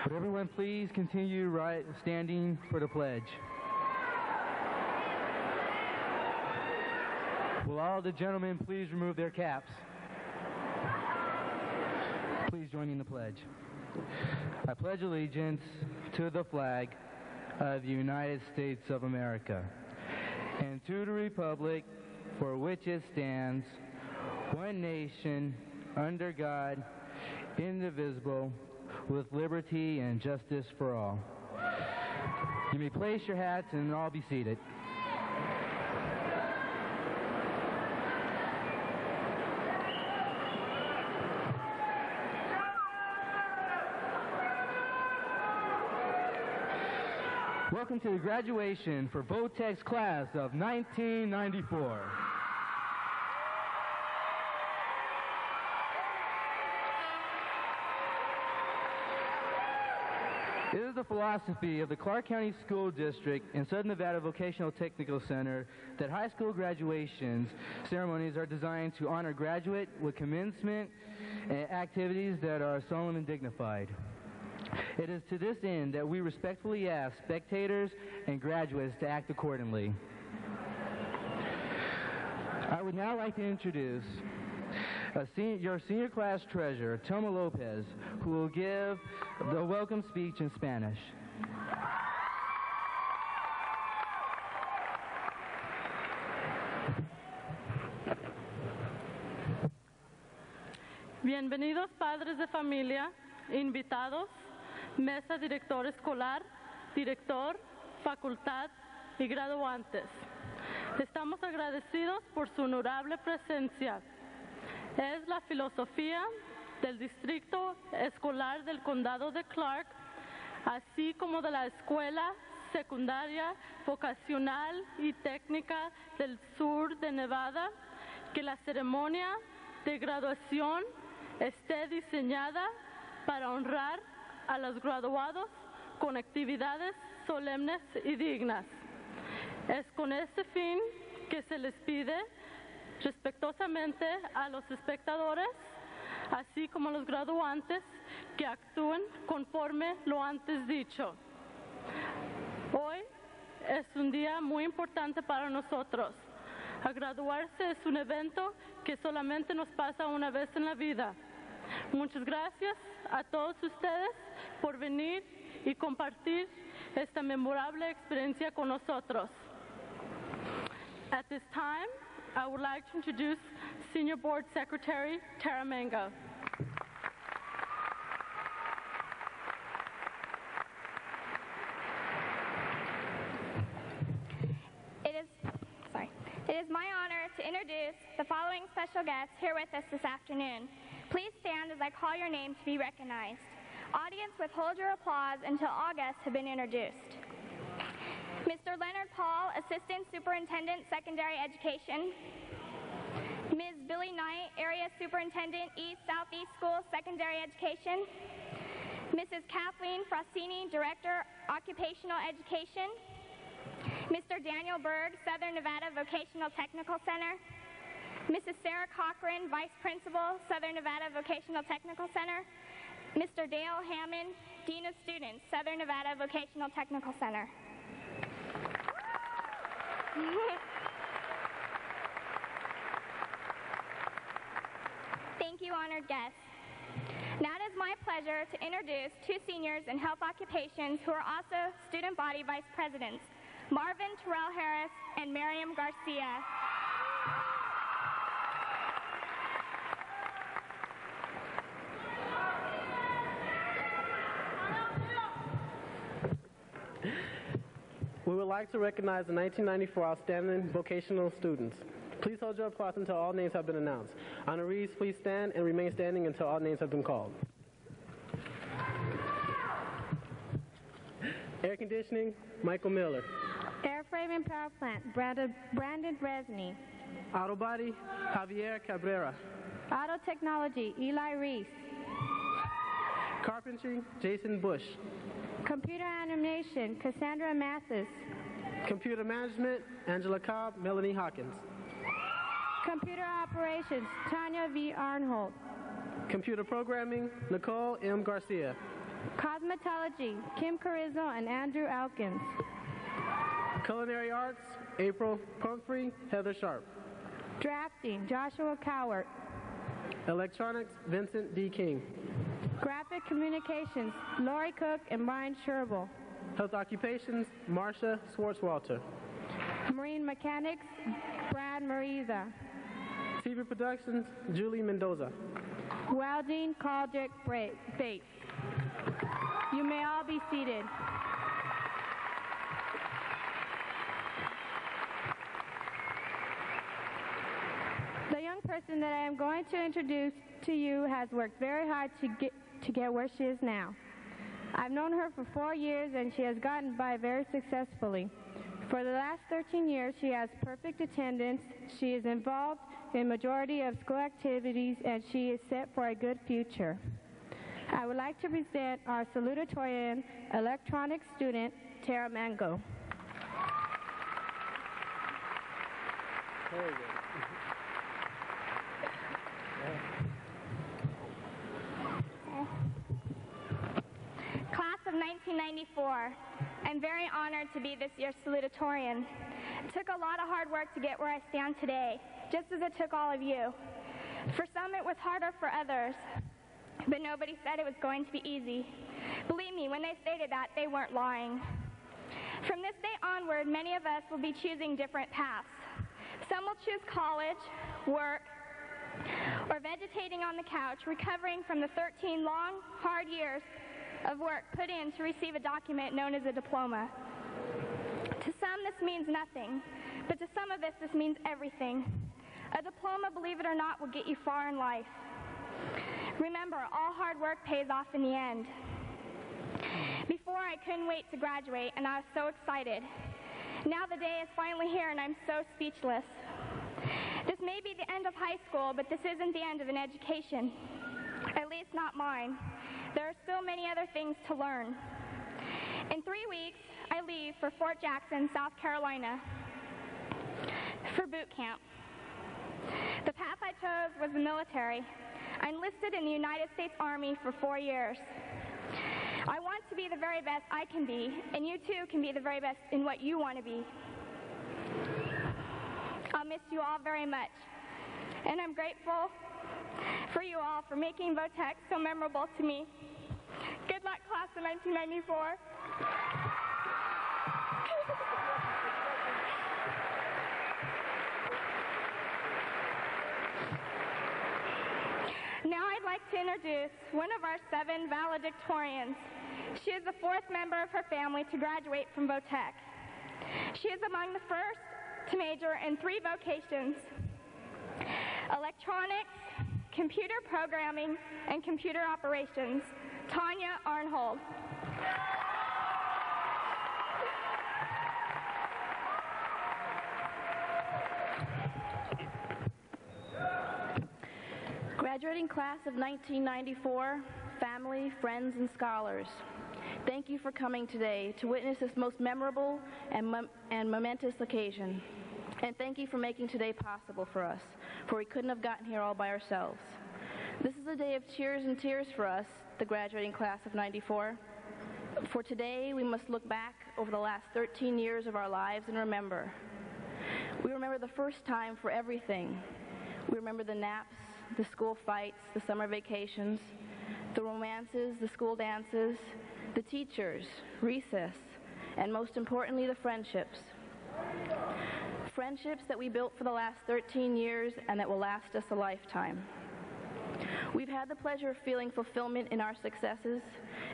Would everyone please continue standing for the pledge? Will all the gentlemen please remove their caps? Please join in the pledge. I pledge allegiance to the flag of the United States of America and to the republic for which it stands, one nation, under God, indivisible, with liberty and justice for all. You may place your hats and all be seated. Welcome to the graduation for Votech's class of 1994. It is the philosophy of the Clark County School District and Southern Nevada Vocational Technical Center that high school graduations ceremonies are designed to honor graduate with commencement activities that are solemn and dignified. It is to this end that we respectfully ask spectators and graduates to act accordingly. I would now like to introduce your senior class treasurer, Toma Lopez, who will give the welcome speech in Spanish. Bienvenidos padres de familia, invitados, mesa director escolar, director, facultad y graduantes. Estamos agradecidos por su honorable presencia. Es la filosofía del Distrito Escolar del Condado de Clark, así como de la Escuela Secundaria Vocacional y Técnica del Sur de Nevada, que la ceremonia de graduación esté diseñada para honrar a los graduados con actividades solemnes y dignas. Es con este fin que se les pide respetuosamente a los espectadores, así como a los graduantes, que actúen conforme lo antes dicho. Hoy es un día muy importante para nosotros. A graduarse es un evento que solamente nos pasa una vez en la vida. Muchas gracias a todos ustedes por venir y compartir esta memorable experiencia con nosotros. At this time, I would like to introduce Senior Board Secretary Tara Mango. It is my honor to introduce the following special guests here with us this afternoon. Please stand as I call your name to be recognized. Audience, withhold your applause until all guests have been introduced. Mr. Leonard Paul, Assistant Superintendent, Secondary Education. Ms. Billy Knight, Area Superintendent, East Southeast School, Secondary Education. Mrs. Kathleen Frassini, Director, Occupational Education. Mr. Daniel Berg, Southern Nevada Vocational Technical Center. Mrs. Sarah Cochran, Vice Principal, Southern Nevada Vocational Technical Center. Mr. Dale Hammond, Dean of Students, Southern Nevada Vocational Technical Center. Thank you, honored guests. Now it is my pleasure to introduce two seniors in health occupations who are also student body vice presidents, Marvin Terrell Harris and Miriam Garcia. We would like to recognize the 1994 Outstanding Vocational Students. Please hold your applause until all names have been announced. Honorees, please stand and remain standing until all names have been called. Air conditioning, Michael Miller. Airframe and power plant, Brandon Resney. Auto body, Javier Cabrera. Auto technology, Eli Reese. Carpentry, Jason Bush. Computer animation, Cassandra Mathis. Computer management, Angela Cobb, Melanie Hawkins. Computer operations, Tanya V. Arnholt. Computer programming, Nicole M. Garcia. Cosmetology, Kim Carrizo and Andrew Elkins. Culinary Arts, April Pumphrey, Heather Sharp. Drafting, Joshua Cowart. Electronics, Vincent D. King. Graphic Communications, Lori Cook and Brian Sherbel. Health Occupations, Marcia Swartzwalter. Marine Mechanics, Brad Mariza. TV Productions, Julie Mendoza. Welding, Caldrick Bates. You may all be seated. The young person that I am going to introduce to you has worked very hard to get where she is now. I've known her for 4 years and she has gotten by very successfully. For the last 13 years, she has perfect attendance, she is involved in majority of school activities, and she is set for a good future. I would like to present our salutatorian electronics student, Tara Mango. Very good. Class of 1994, I'm very honored to be this year's salutatorian. It took a lot of hard work to get where I stand today, just as it took all of you. For some, it was harder for others, but nobody said it was going to be easy. Believe me, when they stated that, they weren't lying. From this day onward, many of us will be choosing different paths. Some will choose college, work, or vegetating on the couch, recovering from the 13 long, hard years of work put in to receive a document known as a diploma. To some, this means nothing, but to some of us, this means everything. A diploma, believe it or not, will get you far in life. Remember, all hard work pays off in the end. Before, I couldn't wait to graduate, and I was so excited. Now the day is finally here, and I'm so speechless. This may be the end of high school, but this isn't the end of an education. At least not mine. There are still many other things to learn. In 3 weeks, I leave for Fort Jackson, South Carolina, for boot camp. The path I chose was the military. I enlisted in the United States Army for 4 years. I want to be the very best I can be, and you too can be the very best in what you want to be. I'll miss you all very much, and I'm grateful for you all for making VOTEC so memorable to me. Good luck, class of 1994. Now I'd like to introduce one of our 7 valedictorians. She is the 4th member of her family to graduate from VOTEC. She is among the first to major in 3 vocations: electronics, computer programming, and computer operations. Tanya Arnhold. Graduating class of 1994, family, friends, and scholars, thank you for coming today to witness this most memorable and momentous occasion. And thank you for making today possible for us, for we couldn't have gotten here all by ourselves. This is a day of cheers and tears for us, the graduating class of 94. For today, we must look back over the last 13 years of our lives and remember. We remember the first time for everything. We remember the naps, the school fights, the summer vacations, the romances, the school dances, the teachers, recess, and most importantly, the friendships. Friendships that we built for the last 13 years and that will last us a lifetime. We've had the pleasure of feeling fulfillment in our successes,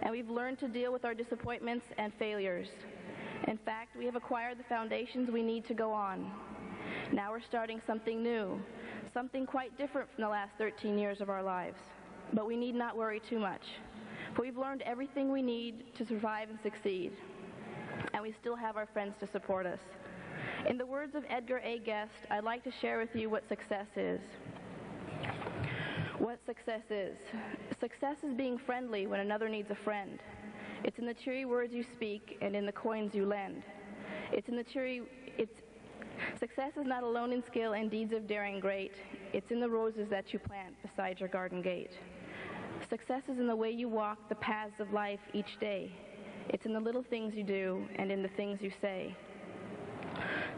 and we've learned to deal with our disappointments and failures. In fact, we have acquired the foundations we need to go on. Now we're starting something new, something quite different from the last 13 years of our lives. But we need not worry too much, for we've learned everything we need to survive and succeed. And we still have our friends to support us. In the words of Edgar A. Guest, I'd like to share with you what success is. What success is. Success is being friendly when another needs a friend. It's in the cheery words you speak and in the coins you lend. Success is not alone in skill and deeds of daring great. It's in the roses that you plant beside your garden gate. Success is in the way you walk the paths of life each day. It's in the little things you do and in the things you say.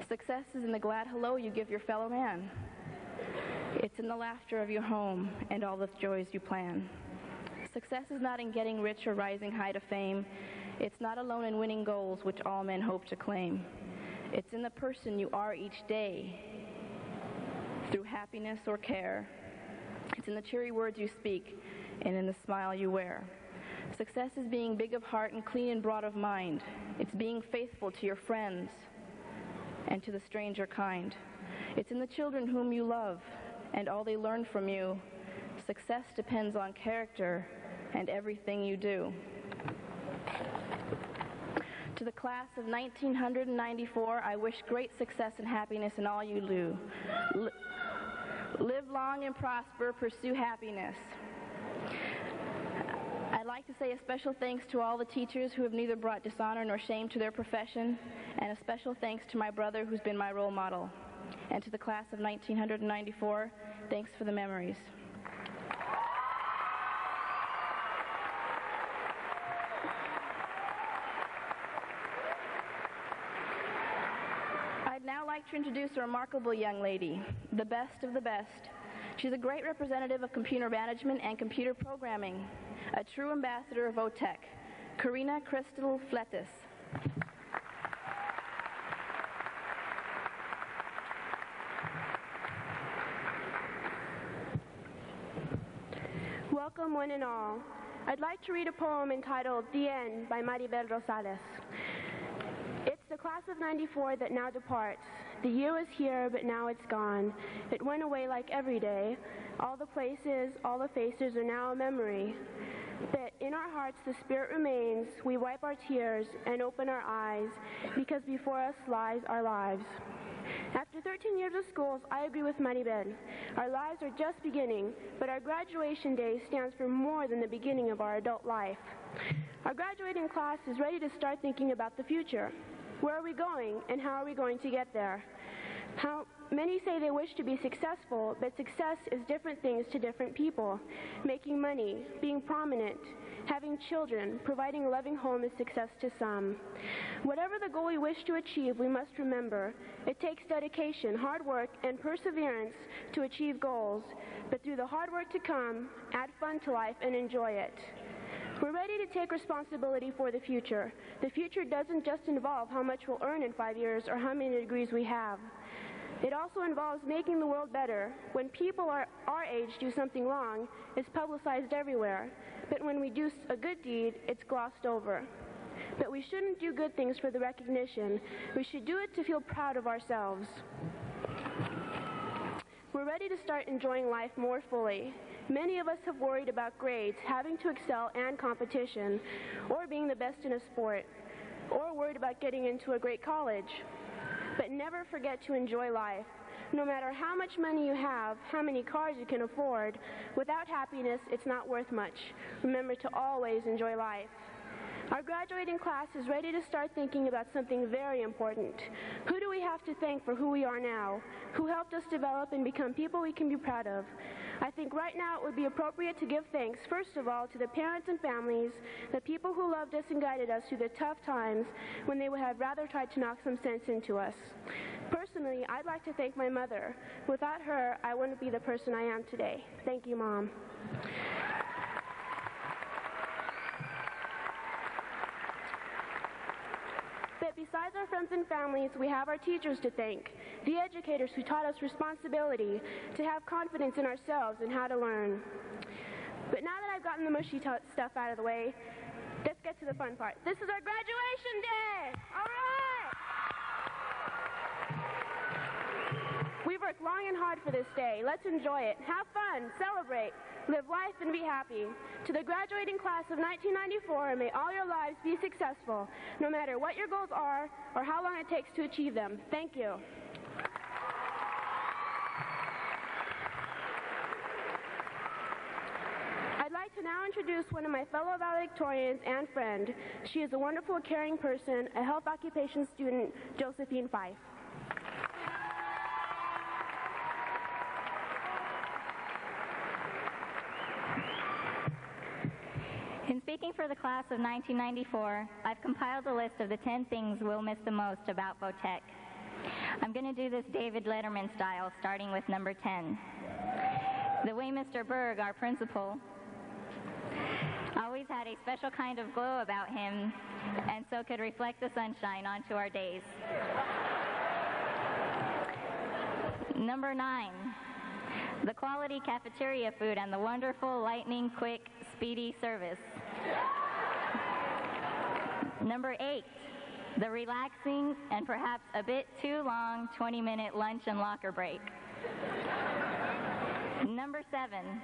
Success is in the glad hello you give your fellow man. It's in the laughter of your home and all the joys you plan. Success is not in getting rich or rising high to fame. It's not alone in winning goals which all men hope to claim. It's in the person you are each day, through happiness or care. It's in the cheery words you speak and in the smile you wear. Success is being big of heart and clean and broad of mind. It's being faithful to your friends and to the stranger kind. It's in the children whom you love and all they learn from you. Success depends on character and everything you do. To the class of 1994, I wish great success and happiness in all you do. Live long and prosper, pursue happiness. I'd like to say a special thanks to all the teachers who have neither brought dishonor nor shame to their profession, and a special thanks to my brother who's been my role model. And to the class of 1994, thanks for the memories. I'd now like to introduce a remarkable young lady, the best of the best. She's a great representative of computer management and computer programming, a true ambassador of OTEC, Karina Crystal Fletis. Welcome one and all. I'd like to read a poem entitled The End by Maribel Rosales. It's the class of 94 that now departs. The year was here, but now it's gone. It went away like every day. All the places, all the faces are now a memory. But in our hearts the spirit remains. We wipe our tears and open our eyes, because before us lies our lives. After 13 years of schools, I agree with Maribel. Our lives are just beginning, but our graduation day stands for more than the beginning of our adult life. Our graduating class is ready to start thinking about the future. Where are we going, and how are we going to get there? Many say they wish to be successful, but success is different things to different people. Making money, being prominent, having children, providing a loving home is success to some. Whatever the goal we wish to achieve, we must remember, it takes dedication, hard work, and perseverance to achieve goals, but through the hard work to come, add fun to life and enjoy it. We're ready to take responsibility for the future. The future doesn't just involve how much we'll earn in 5 years or how many degrees we have. It also involves making the world better. When people our age do something wrong, it's publicized everywhere. But when we do a good deed, it's glossed over. But we shouldn't do good things for the recognition. We should do it to feel proud of ourselves. We're ready to start enjoying life more fully. Many of us have worried about grades, having to excel and competition, or being the best in a sport, or worried about getting into a great college. But never forget to enjoy life. No matter how much money you have, how many cars you can afford, without happiness, it's not worth much. Remember to always enjoy life. Our graduating class is ready to start thinking about something very important. Who do we have to thank for who we are now? Who helped us develop and become people we can be proud of? I think right now it would be appropriate to give thanks, first of all, to the parents and families, the people who loved us and guided us through the tough times when they would have rather tried to knock some sense into us. Personally, I'd like to thank my mother. Without her, I wouldn't be the person I am today. Thank you, Mom. But besides our friends and families, we have our teachers to thank, the educators who taught us responsibility, to have confidence in ourselves and how to learn. But now that I've gotten the mushy stuff out of the way, let's get to the fun part. This is our graduation day! All right! We've worked long and hard for this day. Let's enjoy it. Have fun, celebrate, live life, and be happy. To the graduating class of 1994, may all your lives be successful, no matter what your goals are or how long it takes to achieve them. Thank you. I'd like to now introduce one of my fellow valedictorians and friend. She is a wonderful, caring person, a health occupation student, Josephine Fife. In speaking for the class of 1994, I've compiled a list of the 10 things we'll miss the most about Votech. I'm going to do this David Letterman style, starting with number 10. The way Mr. Berg, our principal, always had a special kind of glow about him, and so could reflect the sunshine onto our days. Number 9, the quality cafeteria food and the wonderful, lightning, quick, speedy service. Number 8, the relaxing and perhaps a bit too long 20-minute lunch and locker break. Number 7,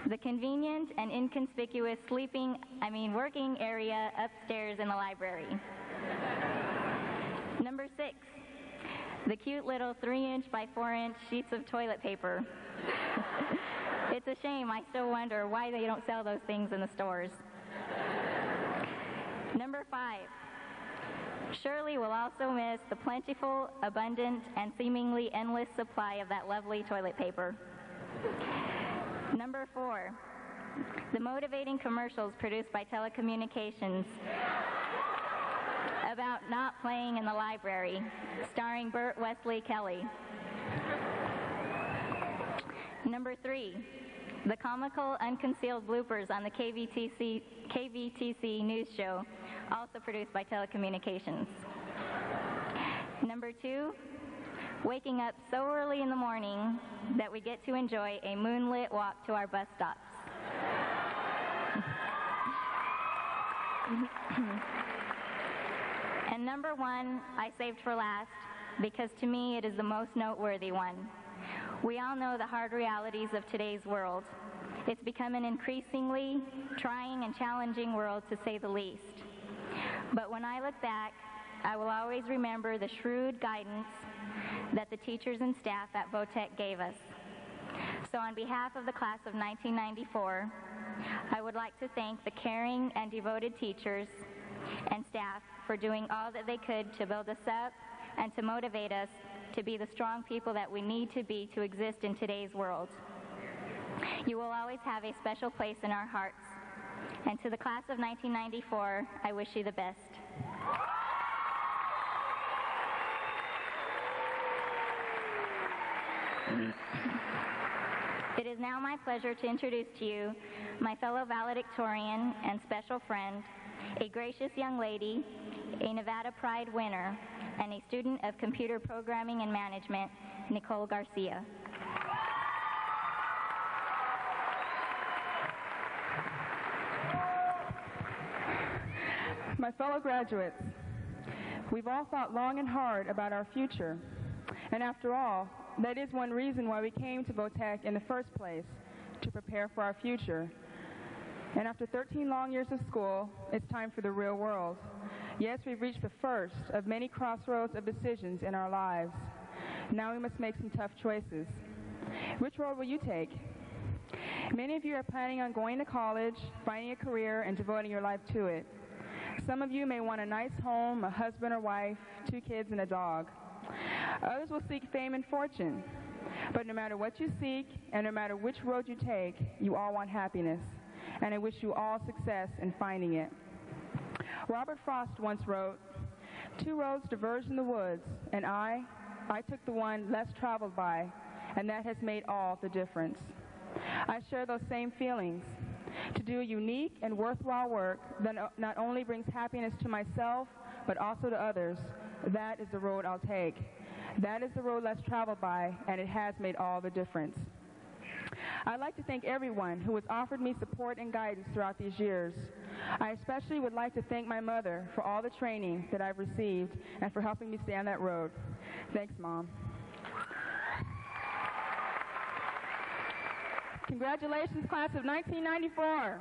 the convenient and inconspicuous working area upstairs in the library. Number 6, the cute little 3-inch by 4-inch sheets of toilet paper. It's a shame. I still wonder why they don't sell those things in the stores. Number 5, surely we'll also miss the plentiful, abundant, and seemingly endless supply of that lovely toilet paper. Number 4, the motivating commercials produced by telecommunications about not playing in the library, starring Burt Wesley Kelly. Number 3, the comical, unconcealed bloopers on the KVTC news show, also produced by telecommunications. Number 2, waking up so early in the morning that we get to enjoy a moonlit walk to our bus stops. And number 1, I saved for last, because to me it is the most noteworthy one. We all know the hard realities of today's world. It's become an increasingly trying and challenging world, to say the least. But when I look back, I will always remember the shrewd guidance that the teachers and staff at Votech gave us. So on behalf of the class of 1994, I would like to thank the caring and devoted teachers and staff for doing all that they could to build us up and to motivate us to be the strong people that we need to be to exist in today's world. You will always have a special place in our hearts. And to the class of 1994, I wish you the best. It is now my pleasure to introduce to you my fellow valedictorian and special friend, a gracious young lady, a Nevada Pride winner, and a student of computer programming and management, Nicole Garcia. My fellow graduates, we've all thought long and hard about our future. And after all, that is one reason why we came to Votech in the first place, to prepare for our future. And after 13 long years of school, it's time for the real world. Yes, we've reached the first of many crossroads of decisions in our lives. Now we must make some tough choices. Which road will you take? Many of you are planning on going to college, finding a career, and devoting your life to it. Some of you may want a nice home, a husband or wife, 2 kids, and a dog. Others will seek fame and fortune. But no matter what you seek, and no matter which road you take, you all want happiness. And I wish you all success in finding it. Robert Frost once wrote, 2 roads diverge in the woods, and I took the one less traveled by, and that has made all the difference. I share those same feelings. To do unique and worthwhile work that not only brings happiness to myself, but also to others, that is the road I'll take. That is the road less traveled by, and it has made all the difference. I'd like to thank everyone who has offered me support and guidance throughout these years. I especially would like to thank my mother for all the training that I've received and for helping me stay on that road. Thanks, Mom. Congratulations, class of 1994.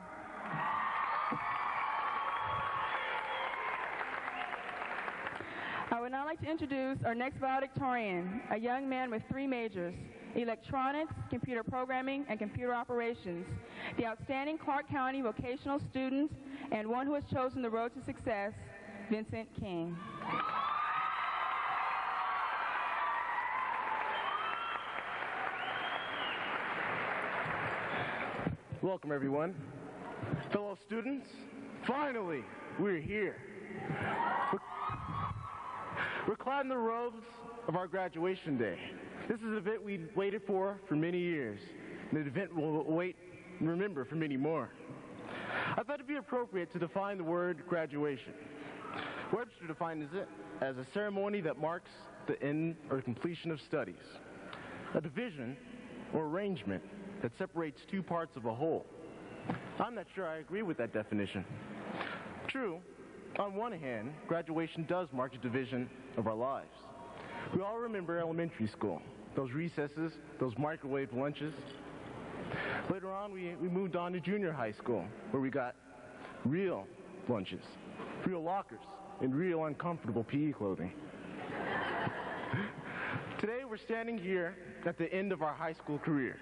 I would now like to introduce our next valedictorian, a young man with 3 majors: electronics, computer programming, and computer operations, the outstanding Clark County vocational student, and one who has chosen the road to success, Vincent King. Welcome, everyone. Fellow students, finally, we're here. We're climbing the robes of our graduation day. This is an event we waited for many years, and an event we'll wait and remember for many more. I thought it'd be appropriate to define the word graduation. Webster defines it as a ceremony that marks the end or completion of studies, a division or arrangement that separates two parts of a whole. I'm not sure I agree with that definition. True, on one hand, graduation does mark a division of our lives. We all remember elementary school, those recesses, those microwave lunches. Later on, we moved on to junior high school, where we got real lunches, real lockers, and real uncomfortable PE clothing. Today, we're standing here at the end of our high school career.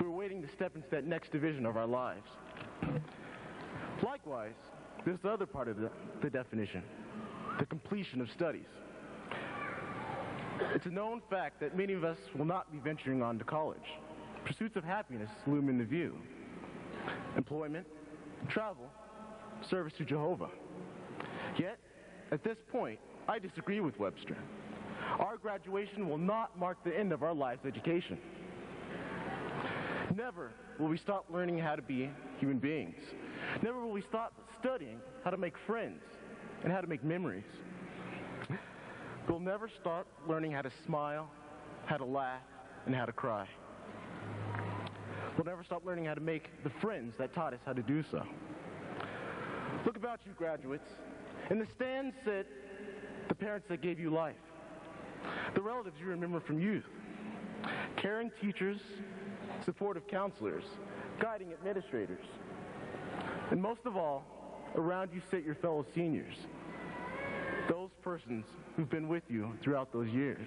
We're waiting to step into that next division of our lives. Likewise, there's the other part of the definition, the completion of studies. It's a known fact that many of us will not be venturing on to college. Pursuits of happiness loom into view. Employment, travel, service to Jehovah. Yet, at this point, I disagree with Webster. Our graduation will not mark the end of our life's education. Never will we stop learning how to be human beings. Never will we stop studying how to make friends and how to make memories. We'll never stop learning how to smile, how to laugh, and how to cry. We'll never stop learning how to make the friends that taught us how to do so. Look about you, graduates. In the stands sit the parents that gave you life, the relatives you remember from youth, caring teachers, supportive counselors, guiding administrators, and most of all, around you sit your fellow seniors, those persons who've been with you throughout those years,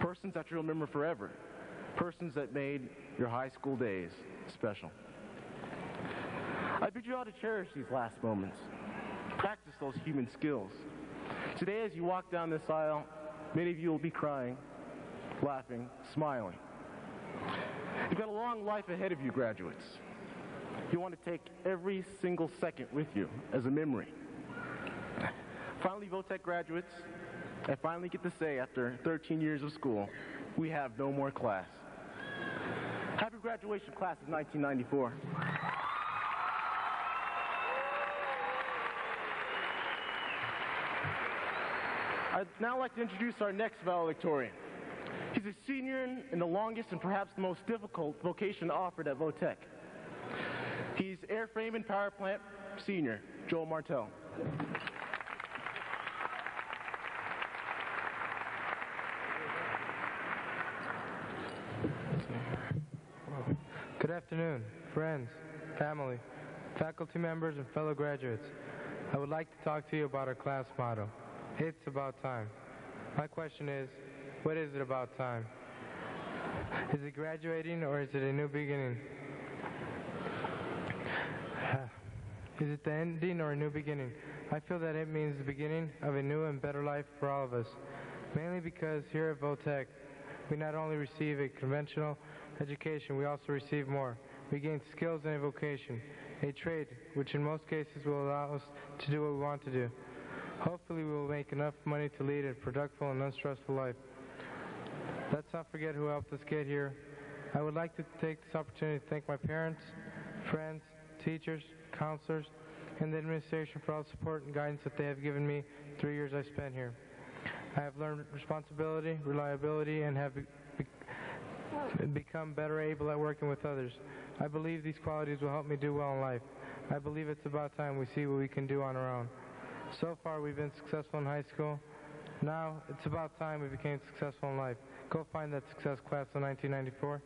persons that you'll remember forever, persons that made your high school days special. I bid you all to cherish these last moments, practice those human skills. Today, as you walk down this aisle, many of you will be crying, laughing, smiling. You've got a long life ahead of you, graduates. You want to take every single second with you as a memory. Finally, Votech graduates, I finally get to say, after 13 years of school, we have no more class. Happy graduation, class of 1994. I'd now like to introduce our next valedictorian. He's a senior in the longest and perhaps the most difficult vocation offered at Votech. He's Airframe and Power Plant Senior, Joel Martell. Good afternoon, friends, family, faculty members, and fellow graduates. I would like to talk to you about our class motto. It's about time. My question is, what is it about time? Is it graduating or is it a new beginning? Is it the ending or a new beginning? I feel that it means the beginning of a new and better life for all of us, mainly because here at Votech, we not only receive a conventional education, we also receive more. We gain skills and a vocation, a trade, which in most cases will allow us to do what we want to do. Hopefully we will make enough money to lead a productive and unstressful life. Let's not forget who helped us get here. I would like to take this opportunity to thank my parents, friends, teachers, counselors, and the administration for all the support and guidance that they have given me 3 years I spent here. I have learned responsibility, reliability, and have become better able at working with others. I believe these qualities will help me do well in life. I believe it's about time we see what we can do on our own. So far, we've been successful in high school. Now, it's about time we became successful in life. Go find that success, class of 1994.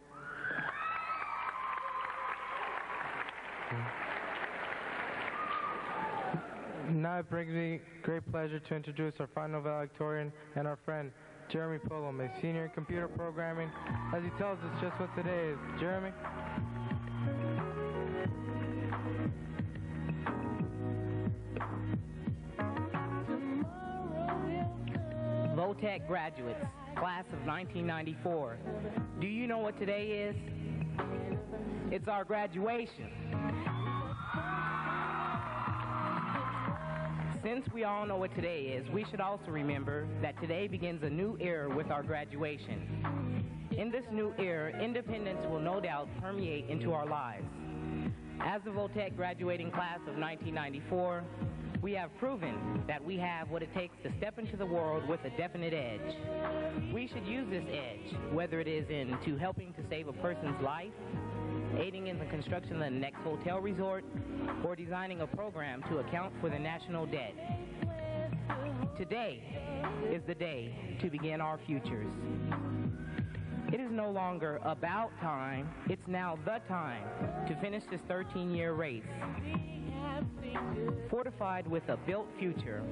Now it brings me great pleasure to introduce our final valedictorian and our friend, Jeremy Pullum, a senior in computer programming, as he tells us just what today is. Jeremy? Votech graduates, class of 1994. Do you know what today is? It's our graduation. Since we all know what today is, we should also remember that today begins a new era with our graduation. In this new era, independence will no doubt permeate into our lives. As the Votech graduating class of 1994, we have proven that we have what it takes to step into the world with a definite edge. We should use this edge, whether it is into helping to save a person's life, aiding in the construction of the next hotel resort, or designing a program to account for the national debt. Today is the day to begin our futures. It is no longer about time, it's now the time to finish this 13-year race. Fortified with a built future,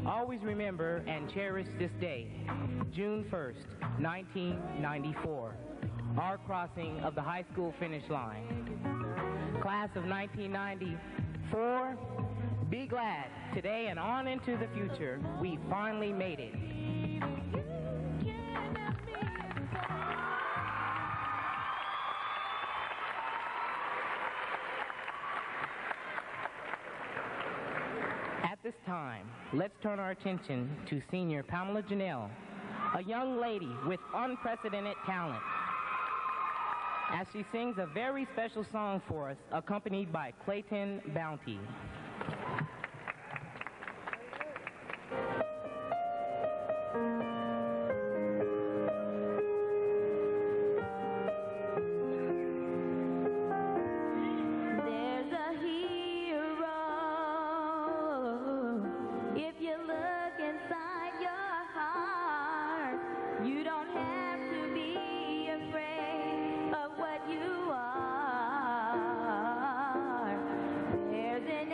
always remember and cherish this day, June 1st, 1994, our crossing of the high school finish line. Class of 1994, be glad today and on into the future, we finally made it. At this time, let's turn our attention to senior Pamela Janelle, a young lady with unprecedented talent, as she sings a very special song for us, accompanied by Clayton Bounty. There's an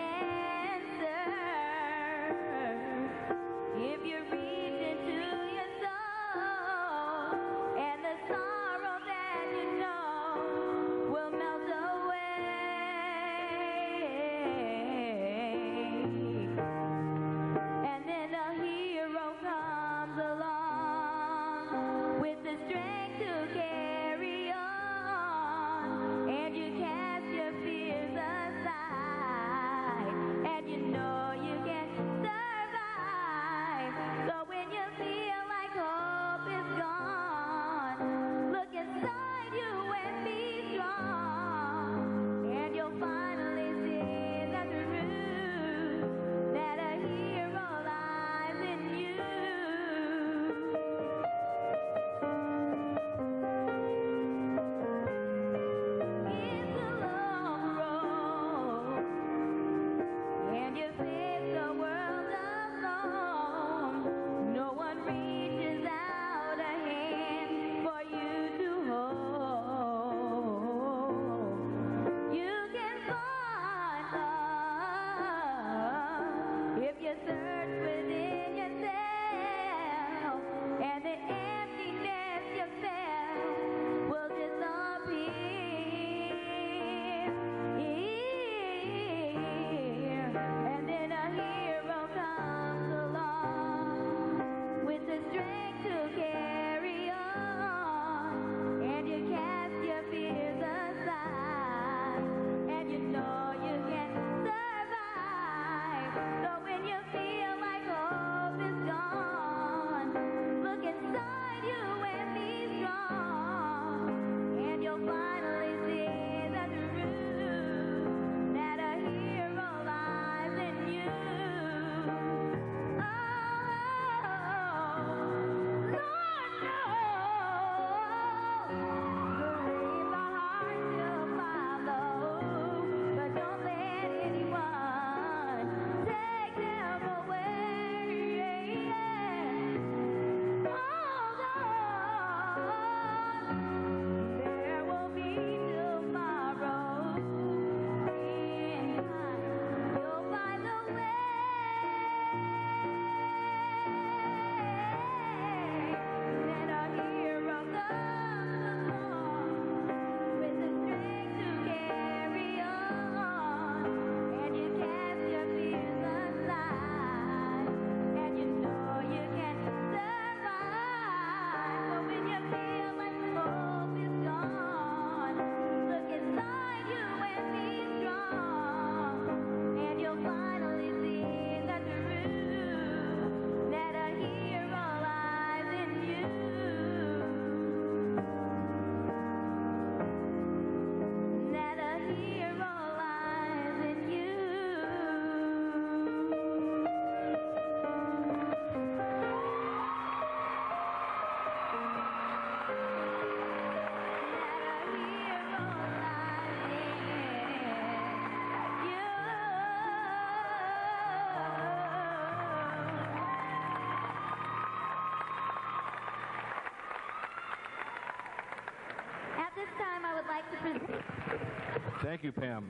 Thank you, Pam.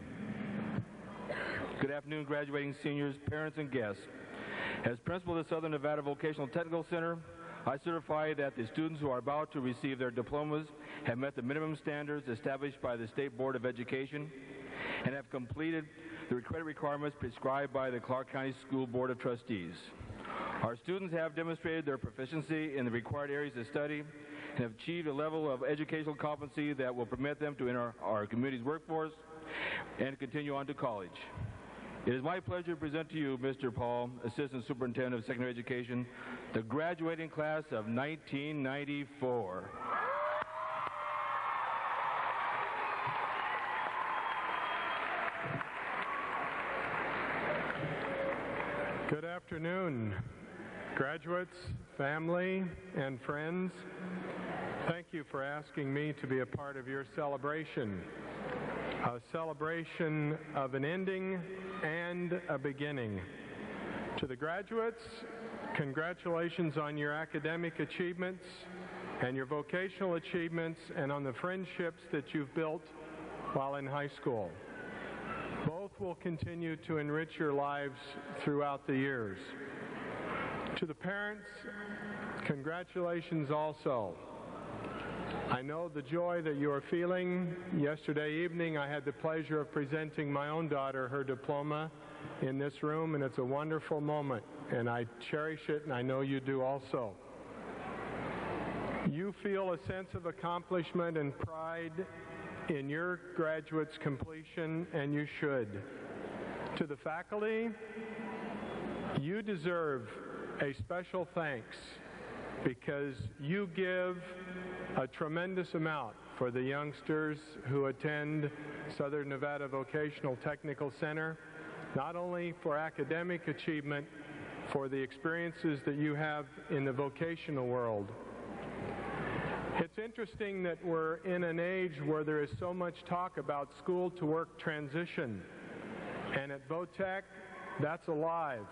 Good afternoon, graduating seniors, parents, and guests. As principal of the Southern Nevada Vocational Technical Center, I certify that the students who are about to receive their diplomas have met the minimum standards established by the State Board of Education and have completed the credit requirements prescribed by the Clark County School Board of Trustees. Our students have demonstrated their proficiency in the required areas of study and have achieved a level of educational competency that will permit them to enter our community's workforce and continue on to college. It is my pleasure to present to you, Mr. Paul, Assistant Superintendent of Secondary Education, the graduating class of 1994. Good afternoon, graduates, family, and friends. Thank you for asking me to be a part of your celebration. A celebration of an ending and a beginning. To the graduates, congratulations on your academic achievements and your vocational achievements and on the friendships that you've built while in high school. Both will continue to enrich your lives throughout the years. To the parents, congratulations also. I know the joy that you are feeling. Yesterday evening, I had the pleasure of presenting my own daughter her diploma in this room, and it's a wonderful moment, and I cherish it, and I know you do also. You feel a sense of accomplishment and pride in your graduate's completion, and you should. To the faculty, you deserve a special thanks because you give a tremendous amount for the youngsters who attend Southern Nevada Vocational Technical Center, not only for academic achievement, for the experiences that you have in the vocational world. It's interesting that we're in an age where there is so much talk about school-to-work transition, and at VOTEC, that's alive.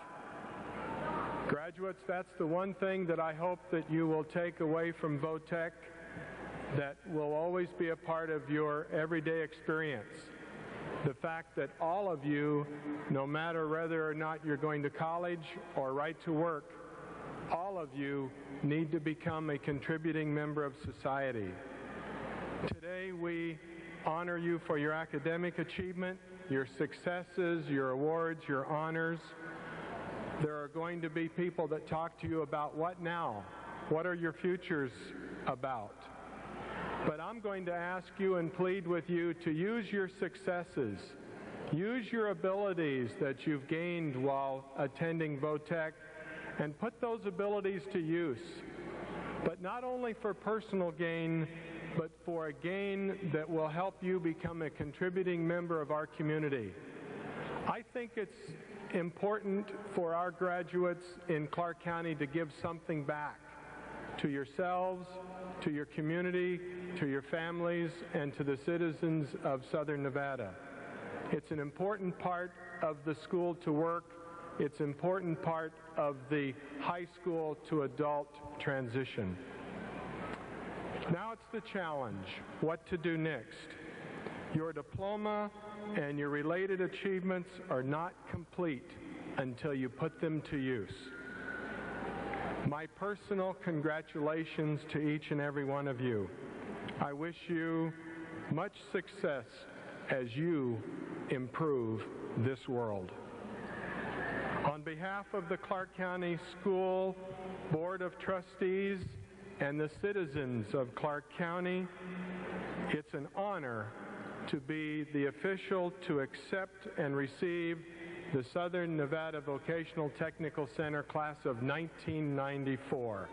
Graduates, that's the one thing that I hope that you will take away from VOTEC that will always be a part of your everyday experience. The fact that all of you, no matter whether or not you're going to college or right to work, all of you need to become a contributing member of society. Today we honor you for your academic achievement, your successes, your awards, your honors. There are going to be people that talk to you about what now? What are your futures about? But I'm going to ask you and plead with you to use your successes, use your abilities that you've gained while attending VOTEC, and put those abilities to use. But not only for personal gain, but for a gain that will help you become a contributing member of our community. I think it's important for our graduates in Clark County to give something back to yourselves, to your community, to your families, and to the citizens of Southern Nevada. It's an important part of the school to work. It's an important part of the high school to adult transition. Now it's the challenge, what to do next. Your diploma and your related achievements are not complete until you put them to use. My personal congratulations to each and every one of you. I wish you much success as you improve this world. On behalf of the Clark County School Board of Trustees and the citizens of Clark County, it's an honor to be the official to accept and receive the Southern Nevada Vocational Technical Center class of 1994.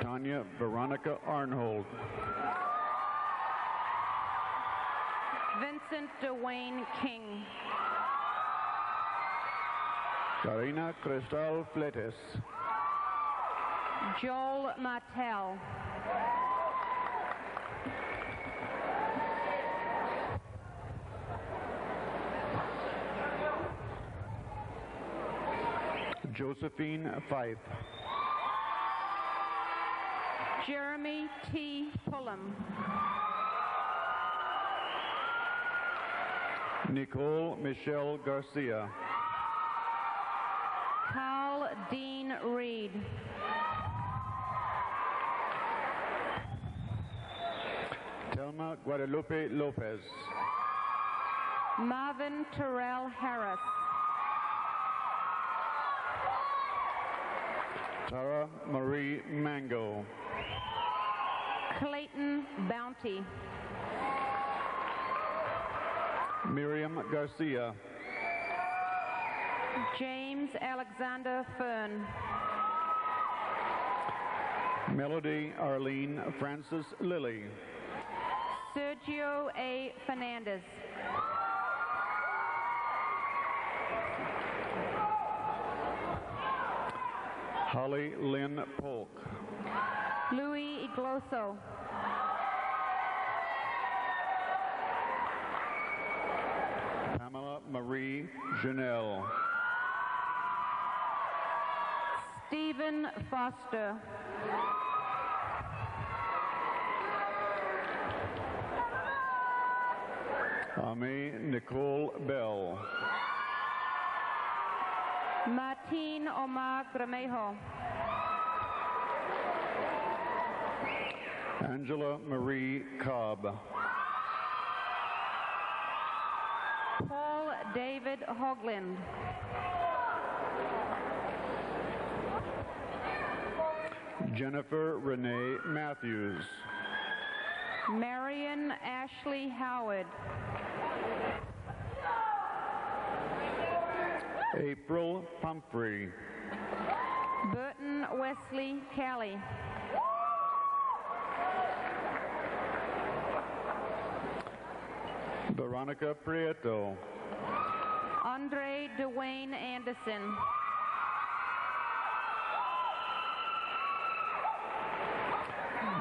Tanya Veronica Arnhold. Vincent Dwayne King. Karina Cristal Fletes. Joel Martell. Josephine Fife. Jeremy T. Pullum. Nicole Michelle Garcia. Carl Dean Reed. Telma Guadalupe Lopez. Marvin Terrell Harris. Tara Marie Mango. Clayton Bounty. Miriam Garcia. James Alexander Fern. Melody Arlene Francis Lilly. Sergio A. Fernandez. Holly Lynn Polk. Louis Igloso. Pamela Marie Janelle. Stephen Foster. Amy Nicole Bell. Martin Omar Gramejo. Angela Marie Cobb. Paul David Hoagland. Jennifer Renee Matthews. Marion Ashley Howard. April Pumphrey. Burton Wesley Kelly. Veronica Prieto. Andre Dwayne Anderson.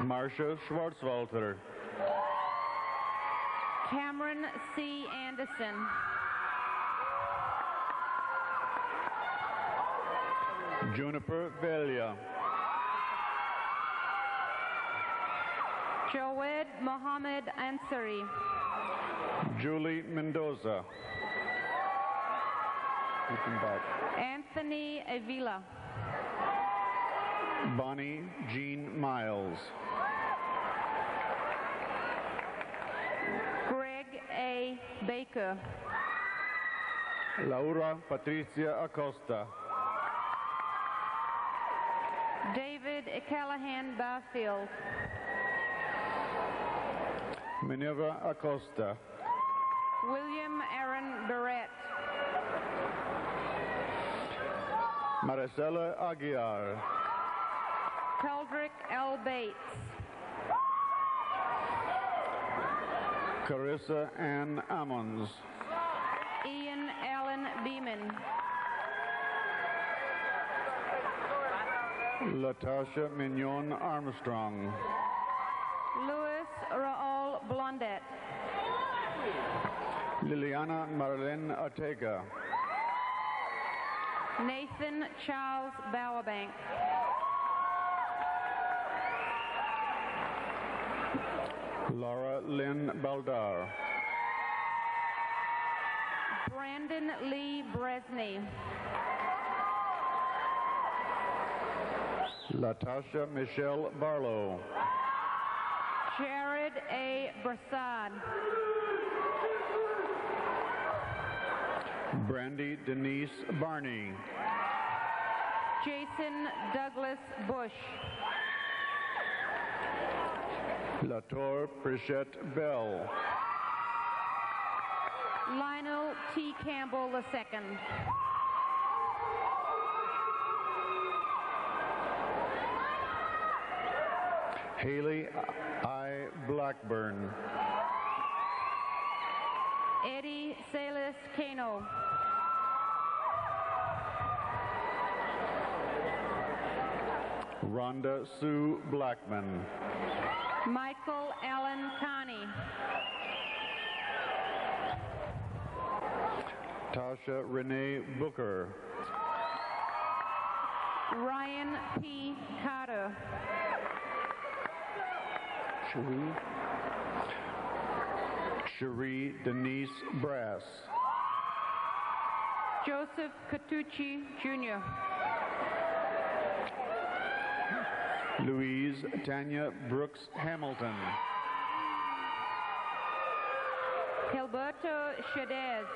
Marcia Schwarzwalter. Cameron C. Anderson. Juniper Velia. Joed Mohammed Ansari. Julie Mendoza. Anthony Avila. Bonnie Jean Miles. Greg A. Baker. Laura Patricia Acosta. David Callahan Barfield. Minerva Acosta. William Aaron Barrett. Maricela Aguiar. Keldrick L. Bates. Carissa Ann Ammons. Ian Allen Beeman. Latasha Mignon Armstrong. Louis Raul Blondet. Liliana Marlene Ortega. Nathan Charles Bowerbank. Laura Lynn Baldar. Brandon Lee Bresney. Latasha Michelle Barlow. Jared A. Brassard. Brandy Denise Barney. Jason Douglas Bush. Latour Prichette Bell. Lionel T. Campbell II. Haley I. Blackburn. Eddie Salas Cano. Rhonda Sue Blackman. Michael Allen Connie. Tasha Renee Booker. Ryan P. Carter. Cherie Denise Brass. Joseph Catucci Jr. Louise Tanya Brooks Hamilton. Gilberto Shadez.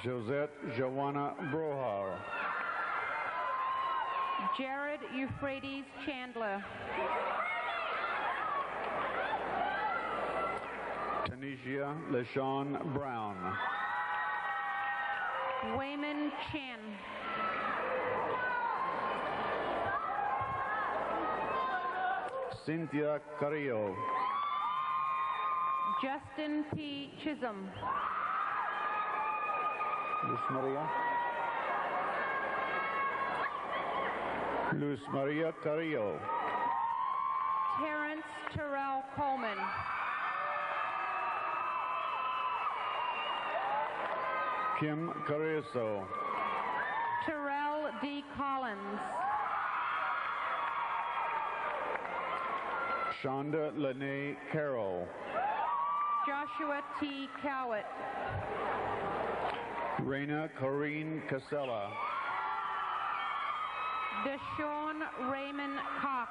Josette Joanna Brohar. Jared Euphrates Chandler. Tanisha LaShawn Brown. Wayman Chen. Cynthia Carrillo. Justin P. Chisholm. Luz Maria. Luz Maria Carrillo. Terrence Terrell Coleman. Kim Carrizo. Terrell D. Collins. Shonda Lene Carroll. Joshua T. Cowett. Raina Corrine Casella. Deshaun Raymond Cox.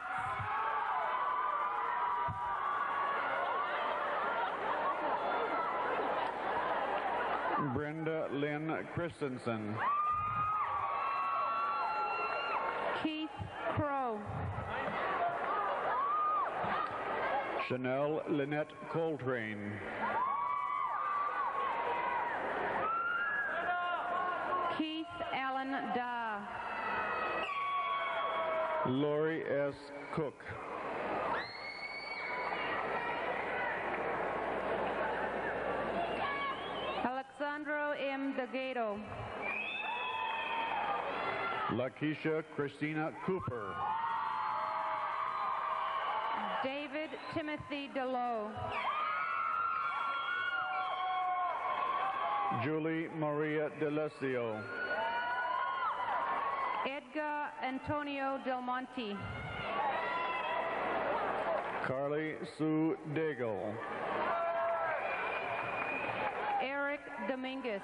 Brenda Lynn Christensen. Keith Crow. Chanel Lynette Coltrane. Keith Allen Dah. Lori S. Cook. Alexandro M. Delgado. Lakeisha Christina Cooper. David Timothy DeLoe. Julie Maria Delesio. Edgar Antonio Del Monte. Carly Sue Daigle. Eric Dominguez.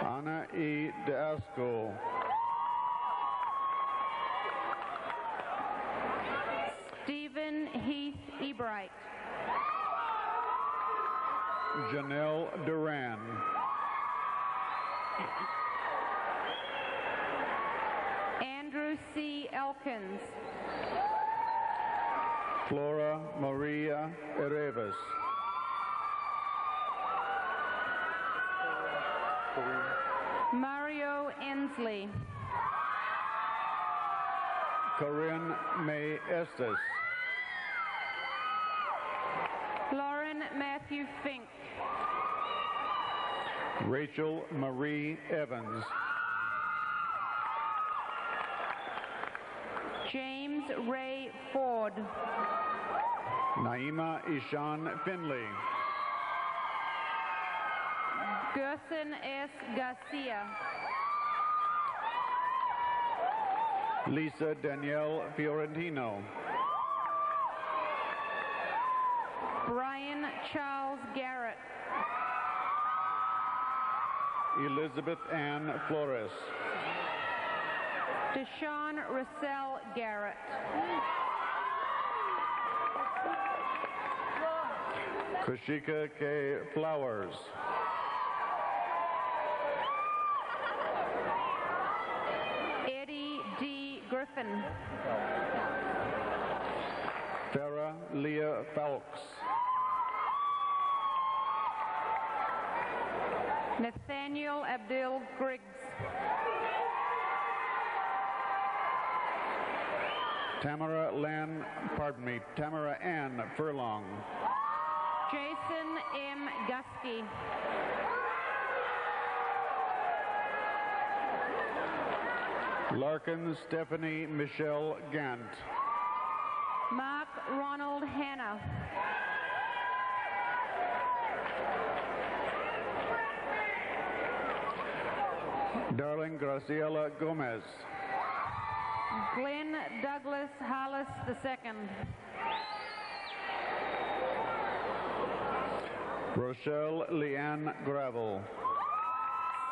Anna E. DeAsco. Stephen Heath Ebright. Janelle Duran. Andrew C. Elkins. Flora Maria Ereves. Mario Ensley. Corinne May Estes. Lauren Matthew Fink. Rachel Marie Evans. James Ray Ford. Naima Ishan Finley. Gerson S. Garcia. Lisa Danielle Fiorentino. Brian Charles Garrett. Elizabeth Ann Flores. Deshaun Russell Garrett. Kushika K. Flowers. Eddie D. Griffin. Farah Leah Fowlks. Nathaniel Abdul Griggs. Tamara Ann Furlong. Jason M. Gusky. Larkin Stephanie Michelle Gant. Mark Ronald Hanna. Darling Graciela Gomez. Glenn Douglas Hollis II. Rochelle Leanne Gravel.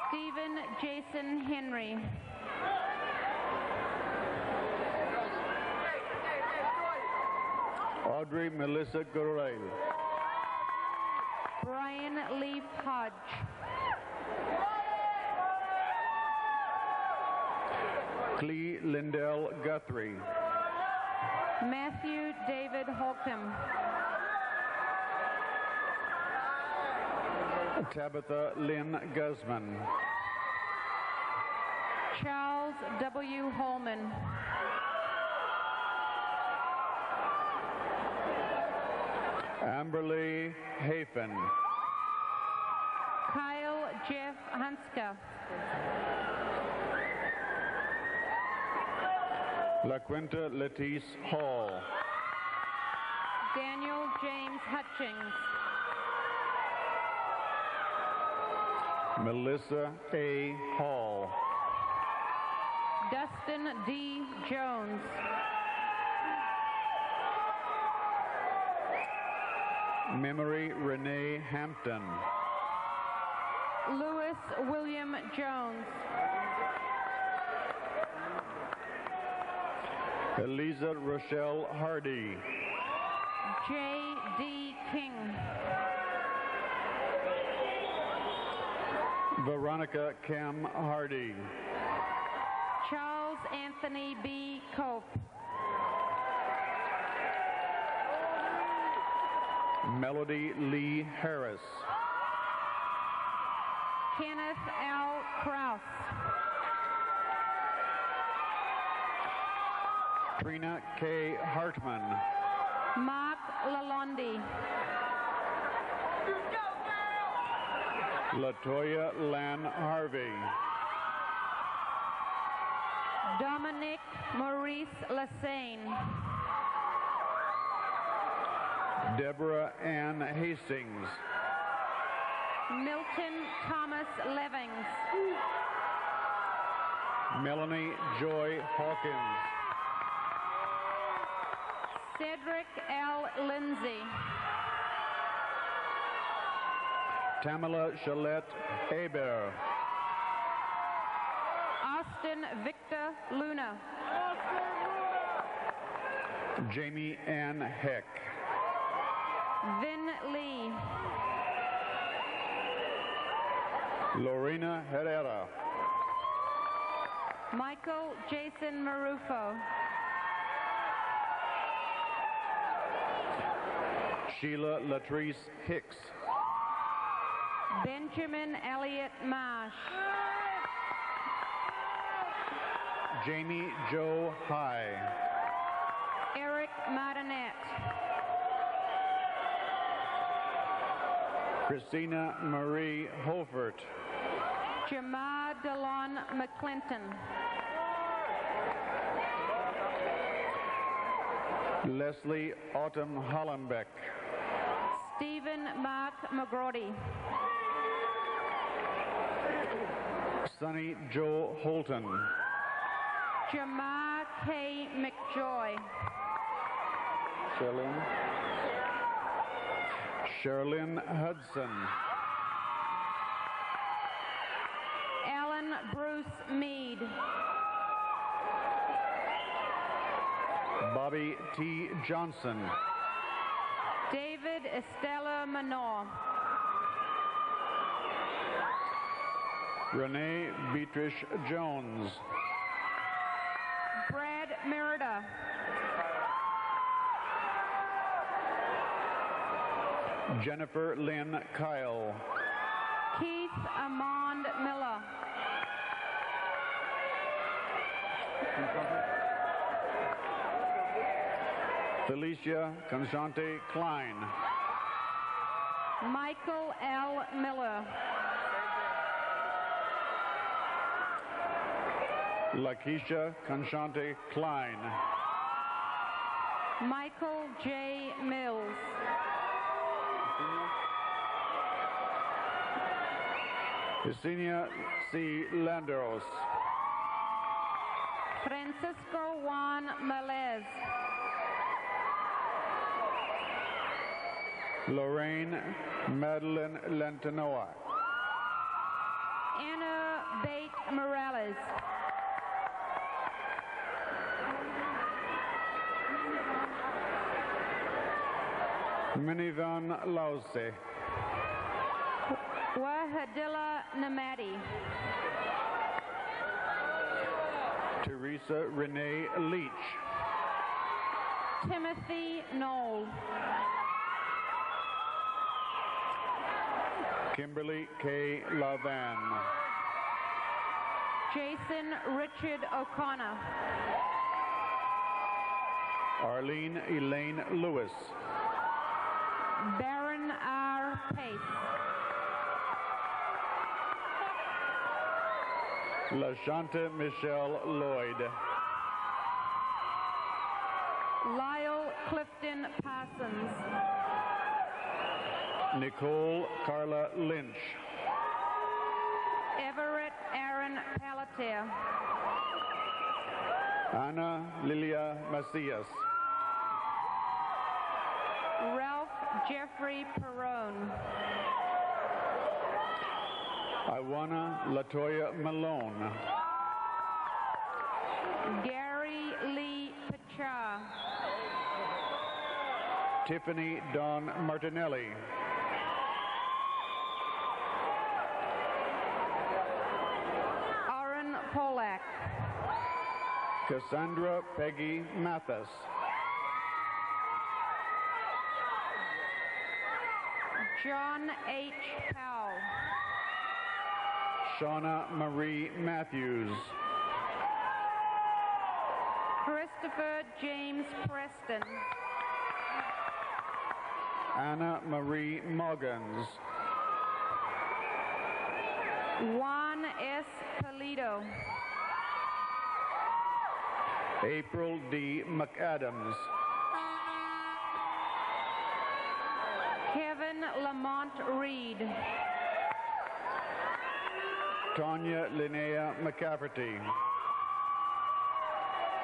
Stephen Jason Henry. Audrey Melissa Gurel. Brian Leaf Hodge. Clee Lindell Guthrie. Matthew David Holcomb. Tabitha Lynn Guzman. Charles W. Holman. Amberly Hafen. Kyle Jeff Hanska. La Quinta Letice Hall. Daniel James Hutchings. Melissa A. Hall. Dustin D. Jones. Memory Renee Hampton. Lewis William Jones. Eliza Rochelle Hardy. J. D. King. Veronica Cam Hardy. Charles Anthony B. Cope. Melody Lee Harris. Kenneth L. Kraus. Trina K. Hartman. Mark Lalonde. Latoya Lan Harvey. Dominic Maurice Lassane. Deborah Ann Hastings. Milton Thomas Levings. Melanie Joy Hawkins. Cedric L. Lindsay. Tamala Shalette Aber. Austin Victor Luna. Jamie Ann Heck. Vin Lee. Lorena Herrera. Michael Jason Marufo. Sheila Latrice Hicks. Benjamin Elliott Marsh. Jamie Joe High. Eric Martinet. Christina Marie Holfert. Jamar Delon McClinton. Leslie Autumn Hollenbeck. Stephen Mark McGrody. Sonny Joe Holton. Jamar K. McJoy. Sherilyn Hudson. Alan Bruce Mead. Bobby T. Johnson. David Estella Manor. Renee Beatrice Jones. Brad Merida. Jennifer Lynn Kyle. Keith Amand Miller. Felicia Constante Klein. Michael L. Miller. Lakeisha Constante Klein. Michael J. Mills. Yesenia C. Landeros. Francisco Juan Melez. Lorraine Madeline Lantanoa. Anna Bate Morales. Minivan Lause. Wahadilla Namadi. Teresa Renee Leach. Timothy Knoll. Kimberly K. Lavan. Jason Richard O'Connor. Arlene Elaine Lewis. Baron R. Pace. LaShanta Michelle Lloyd. Lyle Clifton Parsons. Nicole Carla Lynch. Everett Aaron Pelletier. Ana Lilia Macias. Ralph Jeffrey Perone. Iwana Latoya Malone. Gary Lee Pachar. Tiffany Dawn Martinelli. Aaron Polak. Cassandra Peggy Mathis. John H. Powell. Shauna Marie Matthews. Christopher James Preston. Anna Marie Moggins. Juan S. Polito. April D. McAdams. Kevin Lamont Reed. Tanya Linnea McCafferty.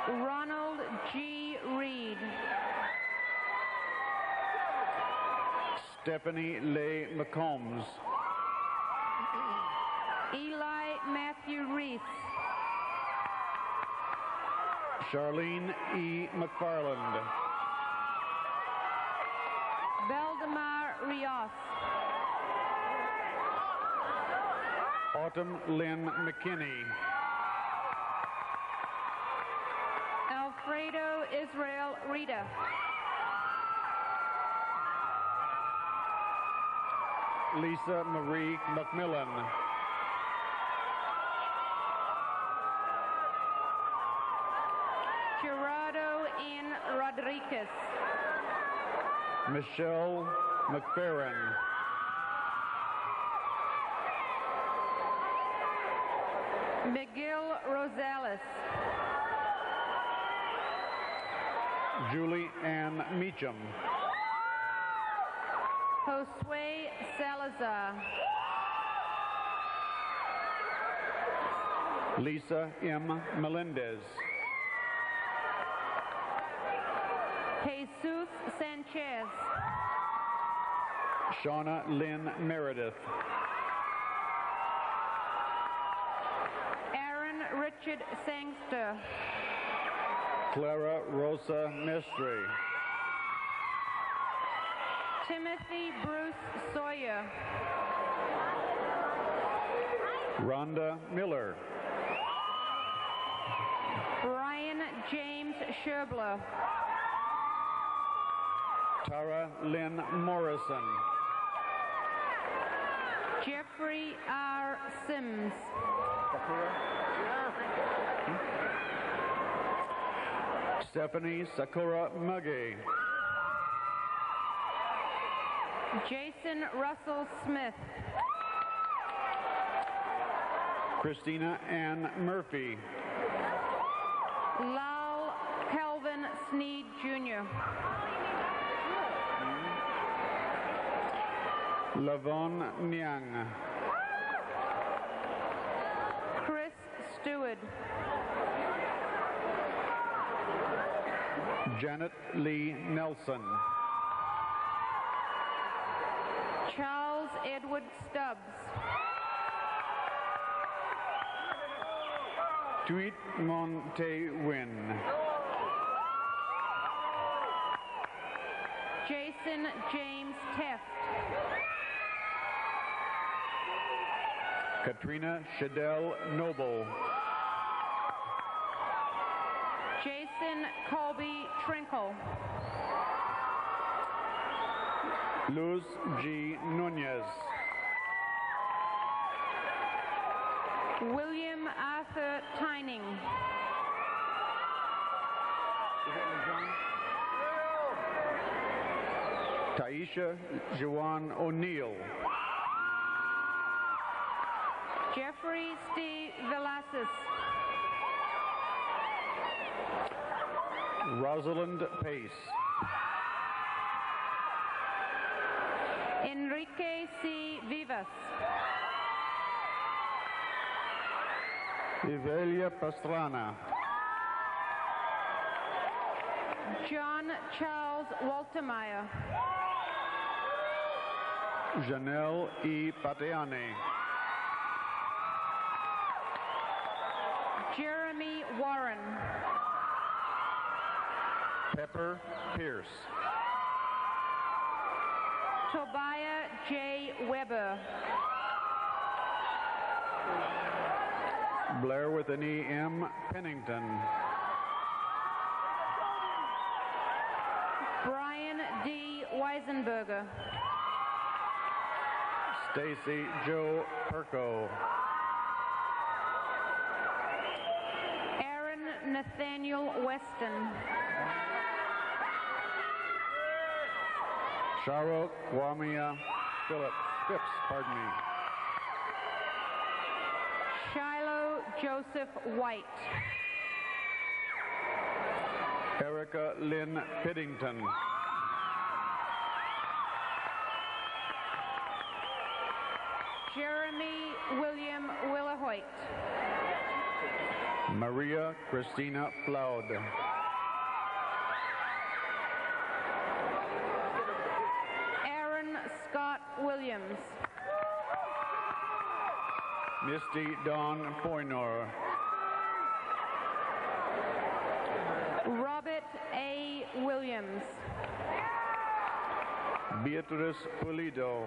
Ronald G. Reed. Stephanie Leigh McCombs. Eli Matthew Reese. Charlene E. McFarland. Valdemar Rios. Autumn Lynn McKinney. Alfredo Israel Rita. Lisa Marie McMillan. Gerardo N. Rodriguez. Michelle McFerrin. Miguel Rosales. Julie Ann Meacham. Josue Salazar. Lisa M. Melendez. Jesus Sanchez. Shauna Lynn Meredith. Aaron Richard Sangster. Clara Rosa Mestre. Timothy Bruce Sawyer. Rhonda Miller. Brian James Sherbler. Tara Lynn Morrison. Jeffrey R. Sims. Stephanie Sakura Muggy. Jason Russell Smith. Christina Ann Murphy. Lal Kelvin Sneed Jr. Lavon Nyang. Chris Stewart. Janet Lee Nelson. Charles Edward Stubbs. Tweet Monte Win. Jason James Teft. Katrina Shadell Noble. Jason Colby Trinkle. Luz G. Nunez. William Arthur Tyning. Taisha Juwan O'Neill. Jeffrey Steve Velasquez. Rosalind Pace. Enrique C. Vivas. Ivelia Pastrana. John Charles Waltermeyer. Janelle E. Pateane. Jeremy Warren. Pepper Pierce. Tobiah J. Weber. Blair with an E. M. Pennington. Brian D. Weisenberger. Stacy Joe Perko. Aaron Nathaniel Weston. Sharo Kwamia Phipps, pardon me. Shiloh Joseph White. Erica Lynn Piddington. Jeremy William Willahoyt. Maria Christina Floud. Aaron Scott Williams. Misty Dawn Poynor. Robert A. Williams. Beatriz Pulido.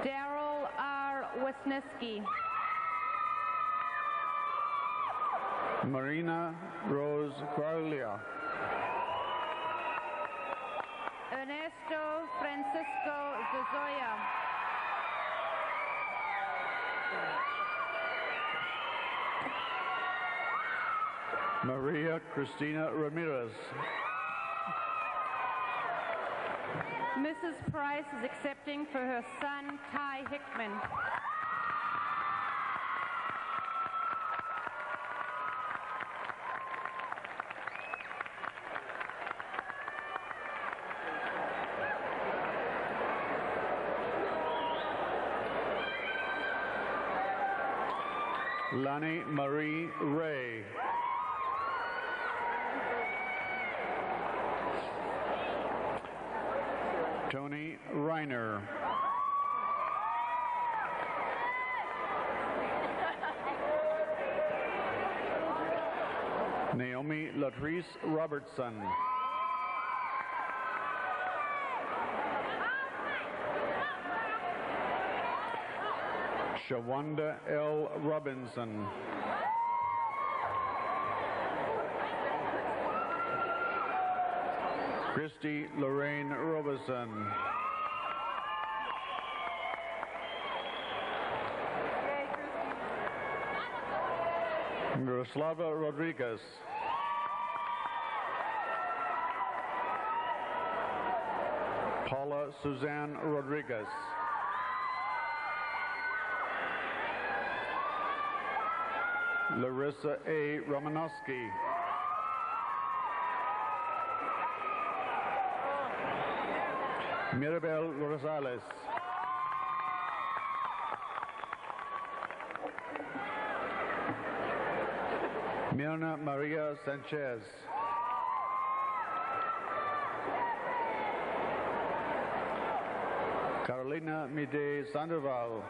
Daryl R. Wisniewski. Marina Rose Carlia. Ernesto Francisco Zazoya. Maria Cristina Ramirez. Mrs. Price is accepting for her son, Ty Hickman. Lani Marie Ray. Tony Reiner. Naomi Latrice Robertson. Shawanda L. Robinson. Christy Lorraine Robeson. Miroslava Rodriguez. Paula Suzanne Rodriguez. Larissa A. Romanowski. Mirabel Rosales. Mirna Maria Sanchez. Carolina Mide Sandoval.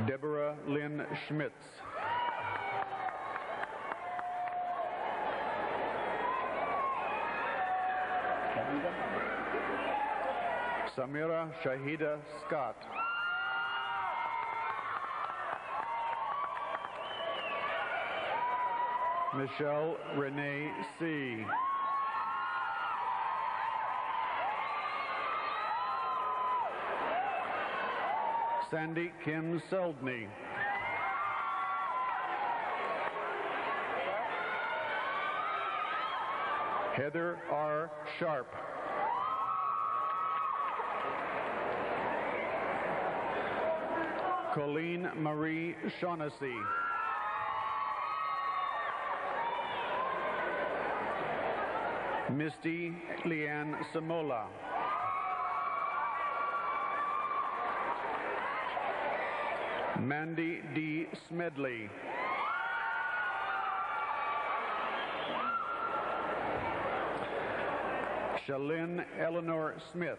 Deborah Lynn Schmitz. Samira Shahida Scott. Michelle Renee C. Sandy Kim Seldney. Heather R. Sharp. Colleen Marie Shaughnessy. Misty Leanne Samola. Mandy D. Smedley. Shalyn Eleanor Smith.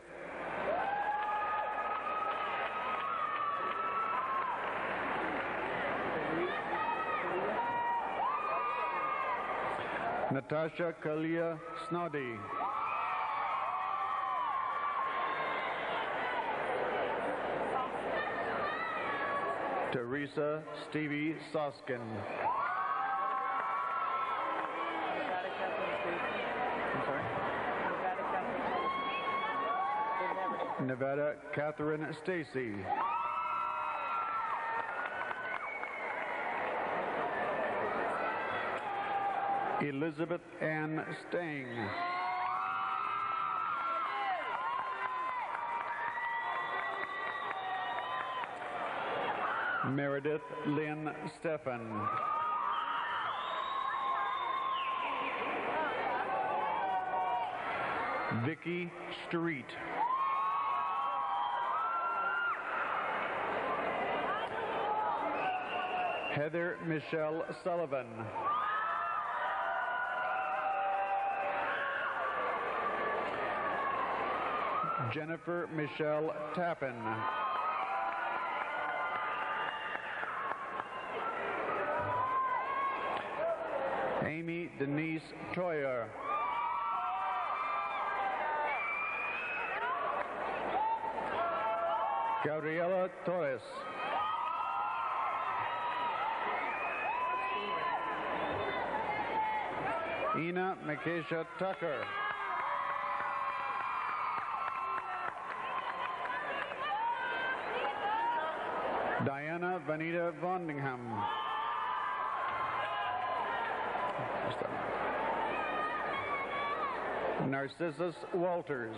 Natasha Kalia Snoddy. Teresa Stevie Soskin. Nevada Catherine Stacy. Elizabeth Ann Stang. Meredith Lynn Stephan. Vicky Street. Heather Michelle Sullivan. Jennifer Michelle Tappan. Amy Denise Troyer. Gabriela Torres. Ina Makesha Tucker. Diana Vanita Vondingham. Narcissus Walters.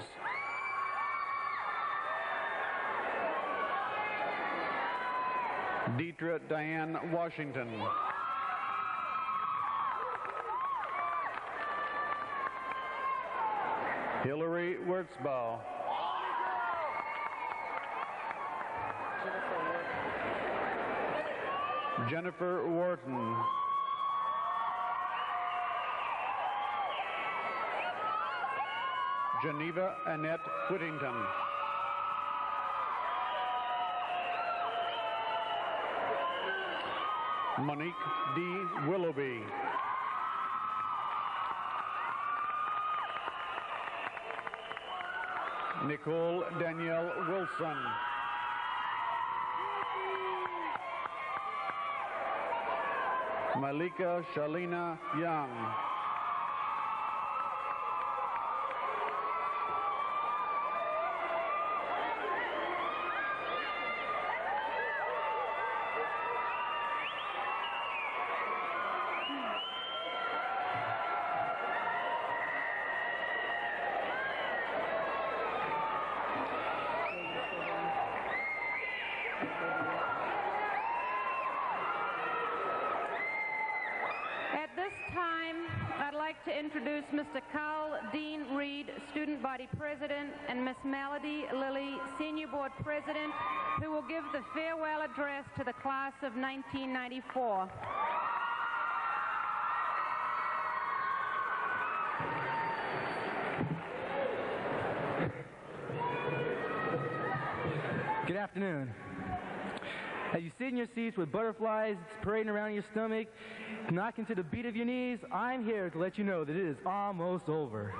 Deidre Diane Washington. Hillary Wurtzbaugh. Jennifer Wharton. Geneva Annette Whittington. Monique D. Willoughby. Nicole Danielle Wilson. Malika Shalina Young. like to introduce Mr. Carl Dean Reed, Student Body President, and Miss Melody Lilly, Senior Board President, who will give the farewell address to the class of 1994. Good afternoon. As you sit in your seats with butterflies parading around your stomach, knocking to the beat of your knees, I'm here to let you know that it is almost over.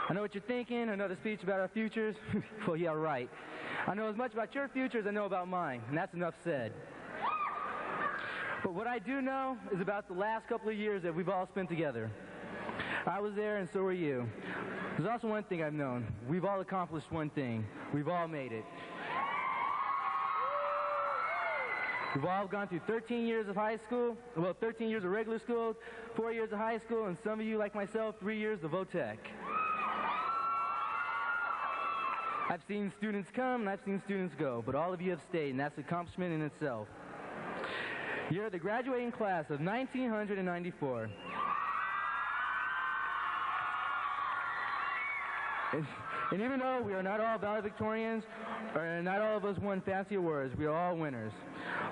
I know what you're thinking, another speech about our futures. Well, yeah, right. I know as much about your future as I know about mine, and that's enough said. But what I do know is about the last couple of years that we've all spent together. I was there and so were you. There's also one thing I've known. We've all accomplished one thing. We've all made it. We've all gone through 13 years of high school, well, 13 years of regular school, 4 years of high school, and some of you, like myself, 3 years of VOTEC. I've seen students come and I've seen students go, but all of you have stayed, and that's an accomplishment in itself. You're the graduating class of 1994. And even though we are not all valedictorians, or not all of us won fancy awards, we are all winners.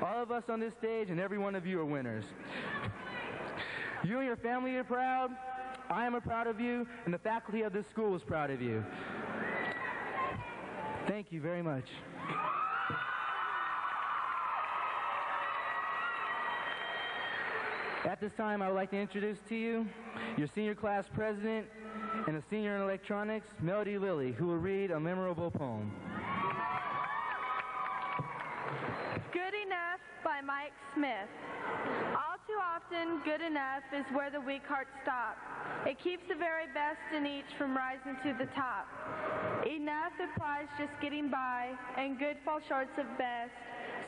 All of us on this stage and every one of you are winners. You and your family are proud, I am proud of you, and the faculty of this school is proud of you. Thank you very much. At this time, I would like to introduce to you your senior class president and a senior in electronics, Melody Lilly, who will read a memorable poem. Good Enough by Mike Smith. All too often, good enough is where the weak hearts stop. It keeps the very best in each from rising to the top. Enough implies just getting by, and good falls short of best.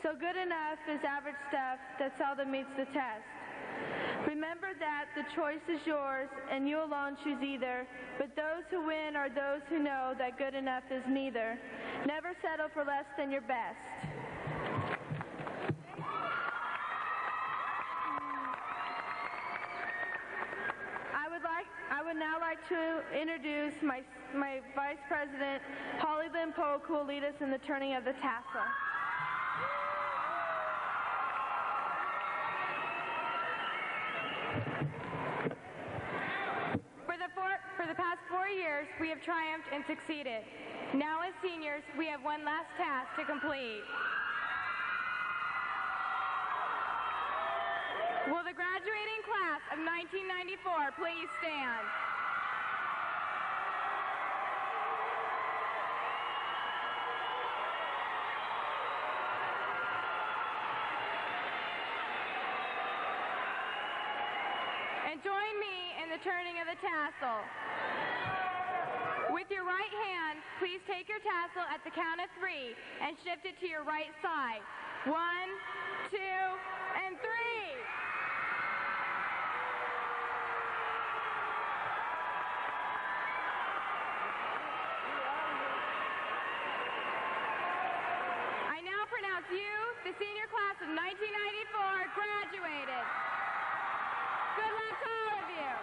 So good enough is average stuff that seldom meets the test. Remember that the choice is yours, and you alone choose either, but those who win are those who know that good enough is neither. Never settle for less than your best. I would now like to introduce my Vice President, Holly Lynn Polk, who will lead us in the turning of the tassel. For the past 4 years, we have triumphed and succeeded. Now as seniors, we have one last task to complete. Will the graduating class of 1994 please stand? And join me in the turning of the tassel. With your right hand, please take your tassel at the count of 3 and shift it to your right side. 1, 2, and 3. I now pronounce you, the senior class of 1994, graduated. Good luck to all of you.